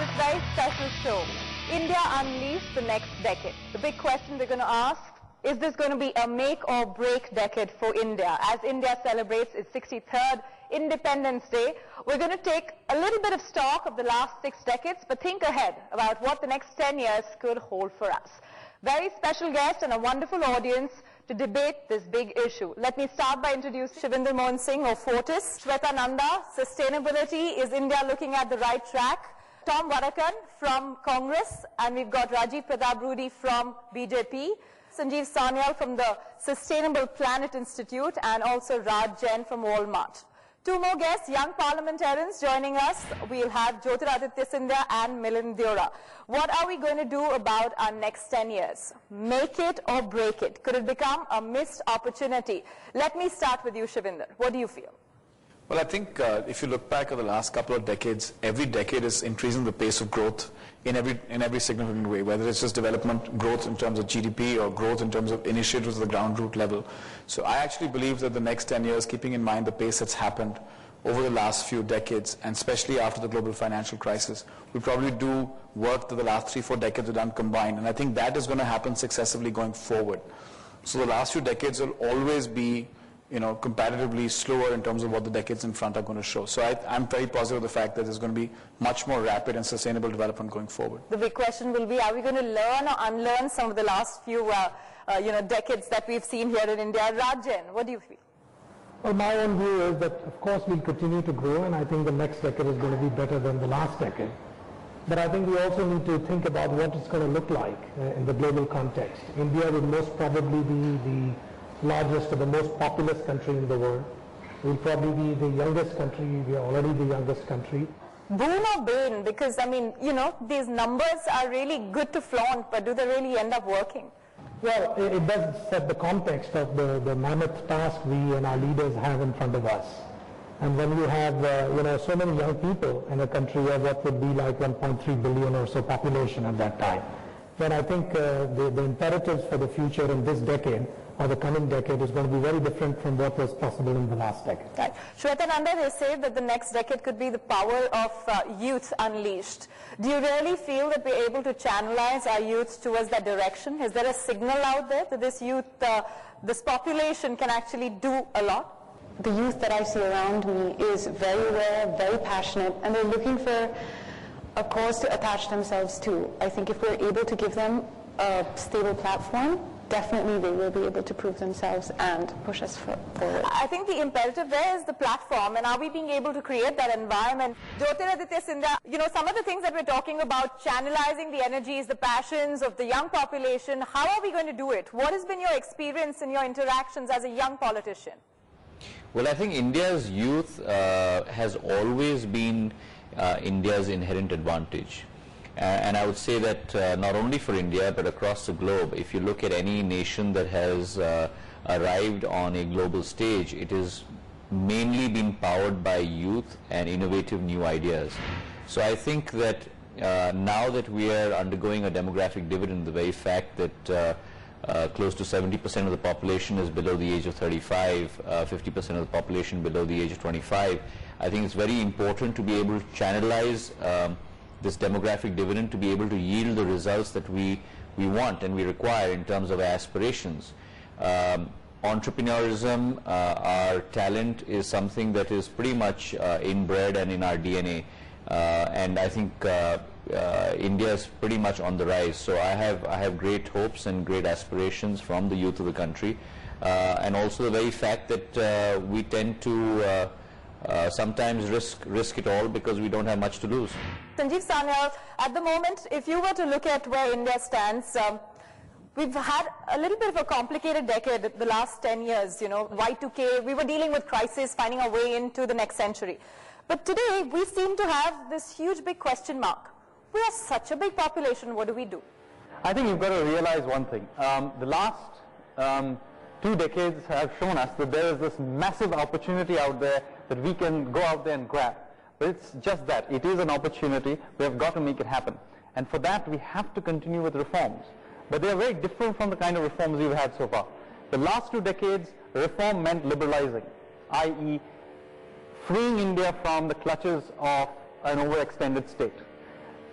this very special show, India Unleashed, the next decade. The big question we're going to ask, is this going to be a make or break decade for India? As India celebrates its 63rd Independence Day, we're going to take a little bit of stock of the last 6 decades, but think ahead about what the next 10 years could hold for us. Very special guest and a wonderful audience to debate this big issue. Let me start by introducing Shivinder Mohan Singh of Fortis, Shweta Nanda, Sustainability, is India looking at the right track? Tom Varakan from Congress, and we've got Rajiv Pratap Rudy from BJP, Sanjeev Sanyal from the Sustainable Planet Institute, and also Raj Jain from Walmart. 2 more guests, young parliamentarians joining us. We'll have Jyotiraditya Scindia and Milind Deora. What are we going to do about our next 10 years? Make it or break it? Could it become a missed opportunity? Let me start with you, Shivinder. What do you feel? Well, I think if you look back at the last couple of decades, every decade is increasing the pace of growth in every significant way, whether it's just development growth in terms of GDP or growth in terms of initiatives at the ground root level. So I actually believe that the next 10 years, keeping in mind the pace that's happened over the last few decades, and especially after the global financial crisis, we'll probably do work that the last 3-4 decades have done combined. And I think that is going to happen successively going forward. So the last few decades will always be comparatively slower in terms of what the decades in front are going to show. So I'm very positive of the fact that there's going to be much more rapid and sustainable development going forward. The big question will be, are we going to learn or unlearn some of the last few decades that we've seen here in India? Raj Jain, what do you feel? Well, my own view is that, of course, we'll continue to grow, and I think the next decade is going to be better than the last decade. But I think we also need to think about what it's going to look like in the global context. India will most probably be the largest or the most populous country in the world. We'll probably be the youngest country. We are already the youngest country. Boon or bane? Because, these numbers are really good to flaunt, but do they really end up working? Well, it does set the context of the mammoth task we and our leaders have in front of us. And when you have, so many young people in a country of what would be like 1.3 billion or so population at that time, then I think the imperatives for the future in this decade or the coming decade is going to be very different from what was possible in the last decade. Right. Shweta Nanda has said that the next decade could be the power of youth unleashed. Do you really feel that we're able to channelize our youth towards that direction? Is there a signal out there that this youth, this population can actually do a lot? The youth that I see around me is very aware, very passionate, and they're looking for a cause to attach themselves to. I think if we're able to give them a stable platform, definitely they will be able to prove themselves and push us forward. I think the imperative there is the platform, and are we being able to create that environment? Jyotiraditya Scindia, some of the things that we're talking about, channelizing the energies, the passions of the young population, how are we going to do it? What has been your experience in your interactions as a young politician? Well, I think India's youth has always been India's inherent advantage. And I would say that not only for India but across the globe, if you look at any nation that has arrived on a global stage, it has mainly been powered by youth and innovative new ideas. So I think that now that we are undergoing a demographic dividend, the very fact that close to 70% of the population is below the age of 35, 50% of the population below the age of 25, I think it's very important to be able to channelize this demographic dividend to be able to yield the results that we want and we require in terms of aspirations. Entrepreneurism, our talent is something that is pretty much inbred and in our DNA, and I think India is pretty much on the rise. So I have great hopes and great aspirations from the youth of the country, and also the very fact that we tend to sometimes risk it all because we don't have much to lose. Sanjeev Sanyal, at the moment, if you were to look at where India stands, we've had a little bit of a complicated decade the last 10 years, Y2K, we were dealing with crisis, finding our way into the next century. But today, we seem to have this huge big question mark. We are such a big population, what do we do? I think you've got to realize one thing. The last 2 decades have shown us that there is this massive opportunity out there that we can go out there and grab. But it's just that. It is an opportunity. We have got to make it happen. And for that, we have to continue with reforms. But they are very different from the kind of reforms we've had so far. The last 2 decades, reform meant liberalizing, i.e. freeing India from the clutches of an overextended state.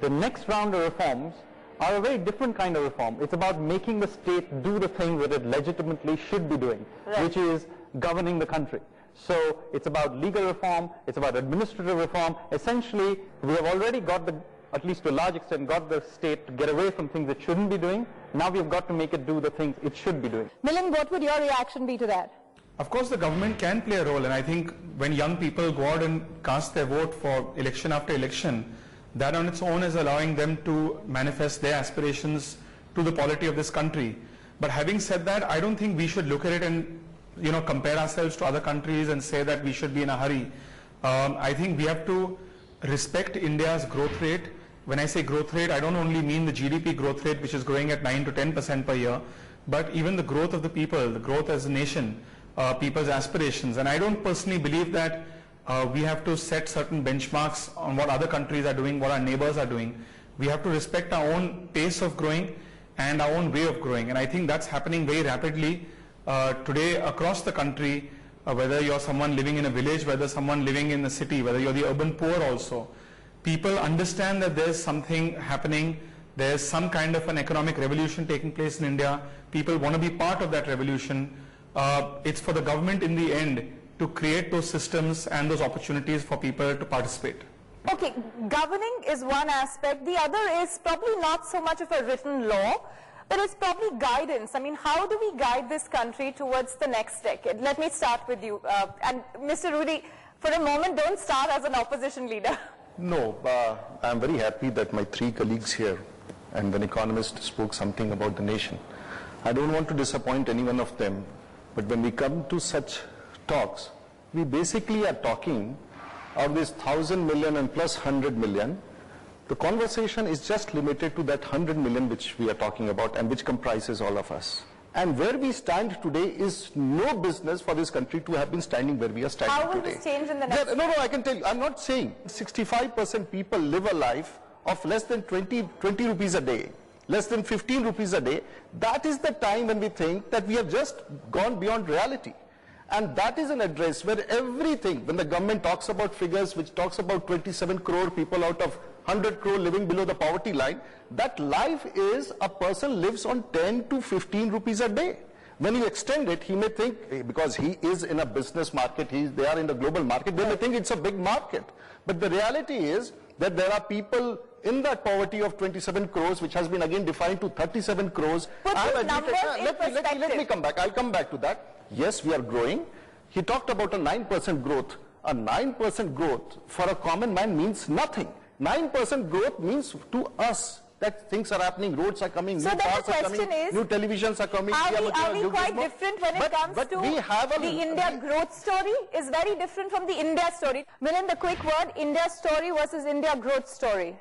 The next round of reforms are a very different kind of reform. It's about making the state do the things that it legitimately should be doing, which is governing the country. So it's about legal reform, it's about administrative reform. Essentially, we have already got at least to a large extent, got the state to get away from things it shouldn't be doing. Now we've got to make it do the things it should be doing. Milind, what would your reaction be to that? Of course, the government can play a role, and I think when young people go out and cast their vote for election after election, that on its own is allowing them to manifest their aspirations to the polity of this country. But having said that, I don't think we should look at it and compare ourselves to other countries and say that we should be in a hurry. I think we have to respect India's growth rate. When I say growth rate, I don't only mean the GDP growth rate, which is growing at 9 to 10% per year, but even the growth of the people, the growth as a nation, people's aspirations. And I don't personally believe that we have to set certain benchmarks on what other countries are doing, what our neighbors are doing. We have to respect our own pace of growing and our own way of growing. And I think that's happening very rapidly today across the country, whether you're someone living in a village, whether someone living in the city, whether you're the urban poor also. People understand that there's something happening, there's some kind of an economic revolution taking place in India. People want to be part of that revolution. It's for the government in the end to create those systems and those opportunities for people to participate. Okay, governing is one aspect. The other is probably not so much of a written law, but it's probably guidance. I mean, how do we guide this country towards the next decade? Let me start with you. And Mr. Rudy, for a moment, don't start as an opposition leader. No, I'm very happy that my three colleagues here and an economist spoke something about the nation. I don't want to disappoint any one of them, but when we come to such talks, we basically are talking of this 1,000 million and plus 100 million. The conversation is just limited to that 100 million which we are talking about and which comprises all of us. And where we stand today is no business for this country to have been standing where we are standing today. How will this change in the next? No, I can tell you. I'm not saying 65% people live a life of less than 20 rupees a day, less than 15 rupees a day. That is the time when we think that we have just gone beyond reality. And that is an address where everything, when the government talks about figures which talks about 27 crore people out of 100 crore living below the poverty line, that life is a person lives on 10 to 15 rupees a day. When you extend it, he may think, because he is in a business market, they are in the global market, they may think it's a big market. But the reality is that there are people in that poverty of 27 crores, which has been again defined to 37 crores. Let me come back. I'll come back to that. Yes, we are growing. He talked about a 9% growth. A 9% growth for a common man means nothing. 9% growth means to us that things are happening, roads are coming, so new cars are coming, is, new televisions are coming. Are we quite different when it comes to the India growth story? Is very different from the India story. Milind, the quick word, India story versus India growth story.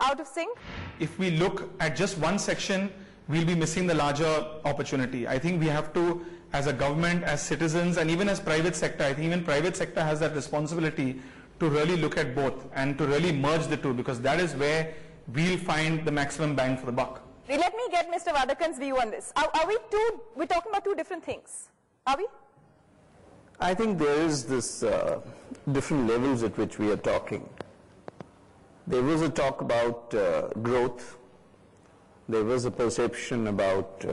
Out of sync? If we look at just one section, we'll be missing the larger opportunity. I think we have to, as a government, as citizens, and even as private sector, I think even private sector has that responsibility to really look at both and to really merge the two, because that is where we'll find the maximum bang for the buck. Let me get Mr. Vadakkan's view on this. We're talking about two different things. Are we? I think there is this different levels at which we are talking. There was a talk about growth. There was a perception about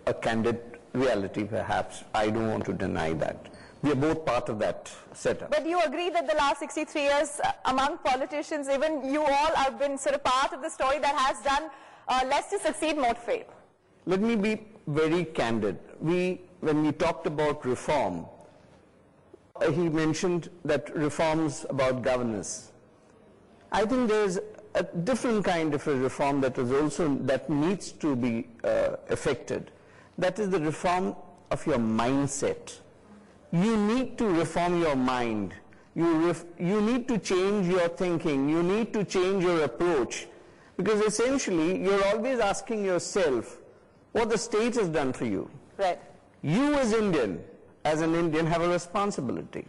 a candid reality, perhaps. I don't want to deny that. We are both part of that setup. But you agree that the last 63 years among politicians, even you all have been sort of part of the story that has done less to succeed, more to fail. Let me be very candid. When we talked about reform, he mentioned that reforms about governance. I think there's a different kind of a reform that needs to be effected. That is the reform of your mindset. You need to reform your mind. You need to change your thinking. You need to change your approach. Because essentially, you're always asking yourself what the state has done for you. Right. You as an Indian, have a responsibility.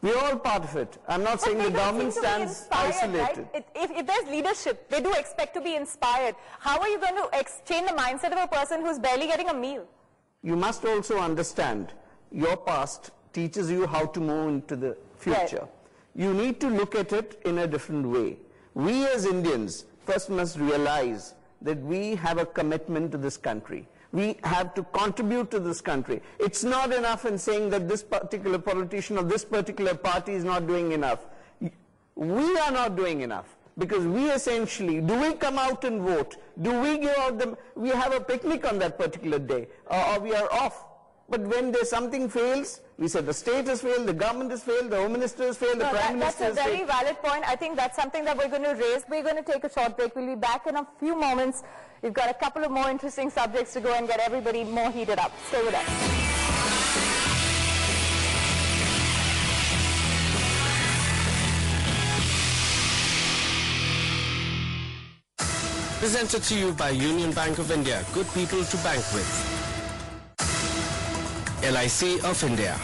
We're all part of it. I'm not saying the government stands isolated. Right? If there's leadership, they do expect to be inspired. How are you going to change the mindset of a person who's barely getting a meal? You must also understand your past teaches you how to move into the future. Right. You need to look at it in a different way. we as Indians first must realize that we have a commitment to this country. We have to contribute to this country. It's not enough in saying that this particular politician or this particular party is not doing enough. We are not doing enough, because we essentially, do we come out and vote? Do we give out them? We have a picnic on that particular day, or we are off. But when there's something fails, we say the state has failed, the government has failed, the home minister has failed, the prime minister has failed. That's a very valid point. I think that's something that we're going to raise. We're going to take a short break. We'll be back in a few moments. We've got a couple of more interesting subjects to go and get everybody more heated up. Stay with us. Presented to you by Union Bank of India. Good people to bank with. LIC of India.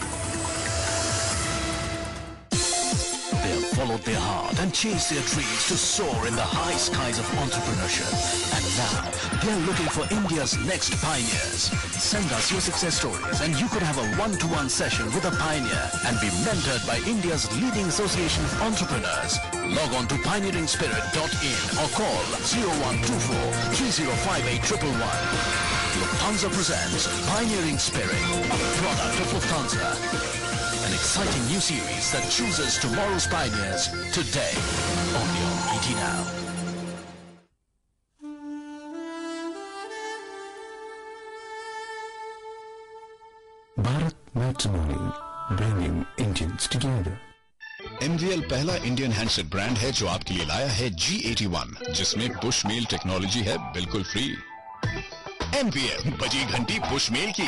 They have followed their heart and chased their dreams to soar in the high skies of entrepreneurship. And now, they are looking for India's next pioneers. Send us your success stories and you could have a one-to-one session with a pioneer and be mentored by India's leading association of entrepreneurs. Log on to pioneeringspirit.in or call 0124 3058 111. Lufthansa presents Pioneering Spirit, a product of Lufthansa. An exciting new series that chooses tomorrow's pioneers today, only on ET Now. Bharat Matrimony, bringing Indians together. MVL पहला Indian handset brand है जो आपके लिए लाया है G81, जिसमें push mail technology है बिल्कुल फ्री। MVL बजी घंटी पुश मेल की।